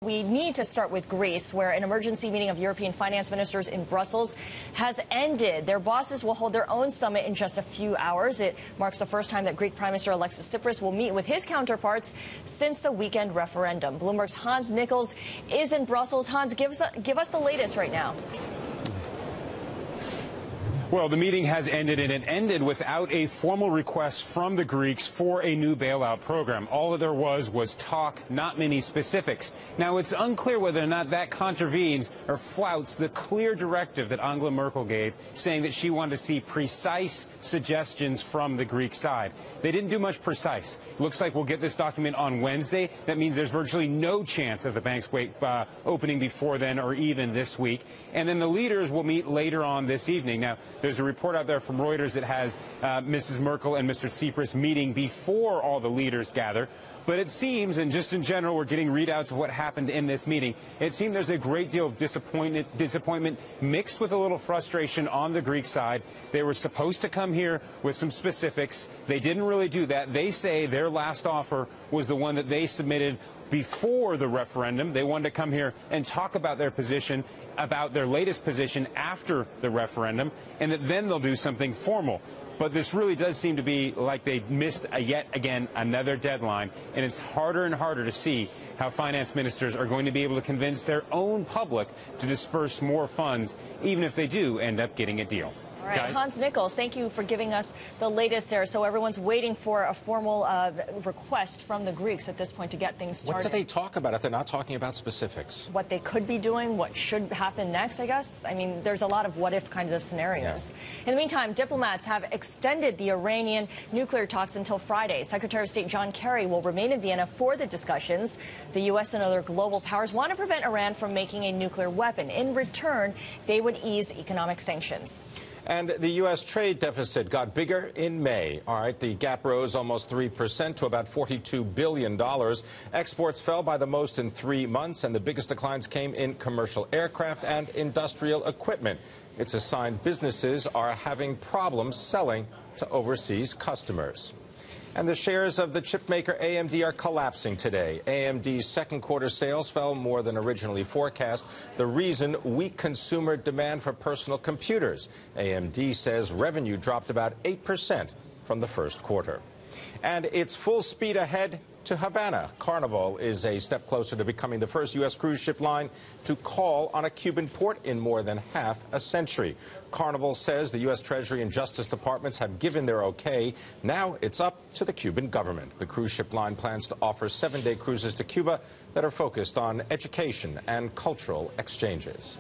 We need to start with Greece, where an emergency meeting of European finance ministers in Brussels has ended. Their bosses will hold their own summit in just a few hours. It marks the first time that Greek Prime Minister Alexis Tsipras will meet with his counterparts since the weekend referendum. Bloomberg's Hans Nichols is in Brussels. Hans, give us the latest right now. Well, the meeting has ended, and it ended without a formal request from the Greeks for a new bailout program. All that there was talk, not many specifics. Now, it's unclear whether or not that contravenes or flouts the clear directive that Angela Merkel gave, saying that she wanted to see precise suggestions from the Greek side. They didn't do much precise. Looks like we'll get this document on Wednesday. That means there's virtually no chance of the banks opening before then or even this week. And then the leaders will meet later on this evening. Now, there's a report out there from Reuters that has Mrs. Merkel and Mr. Tsipras meeting before all the leaders gather. But it seems, and just in general, we're getting readouts of what happened in this meeting. It seems there's a great deal of disappointment mixed with a little frustration on the Greek side. They were supposed to come here with some specifics. They didn't really do that. They say their last offer was the one that they submitted before the referendum. They wanted to come here and talk about their position, about their latest position after the referendum, and that then they'll do something formal. But this really does seem to be like they missed yet again another deadline, and it's harder and harder to see how finance ministers are going to be able to convince their own public to disperse more funds, even if they do end up getting a deal. All right, guys. Hans Nichols, thank you for giving us the latest there. So everyone's waiting for a formal request from the Greeks at this point to get things started. What do they talk about if they're not talking about specifics? What they could be doing, what should happen next, I guess. I mean, there's a lot of what-if kinds of scenarios. Yeah. In the meantime, diplomats have extended the Iranian nuclear talks until Friday. Secretary of State John Kerry will remain in Vienna for the discussions. The U.S. and other global powers want to prevent Iran from making a nuclear weapon. In return, they would ease economic sanctions. And the U.S. trade deficit got bigger in May. All right, the gap rose almost 3% to about $42 billion. Exports fell by the most in 3 months, and the biggest declines came in commercial aircraft and industrial equipment. It's a sign businesses are having problems selling to overseas customers. And the shares of the chipmaker AMD are collapsing today. AMD's second quarter sales fell more than originally forecast. The reason, weak consumer demand for personal computers. AMD says revenue dropped about 8% from the first quarter. And it's full speed ahead to Havana. Carnival is a step closer to becoming the first U.S. cruise ship line to call on a Cuban port in more than half a century. Carnival says the U.S. Treasury and Justice Departments have given their okay. Now it's up to the Cuban government. The cruise ship line plans to offer 7-day cruises to Cuba that are focused on education and cultural exchanges.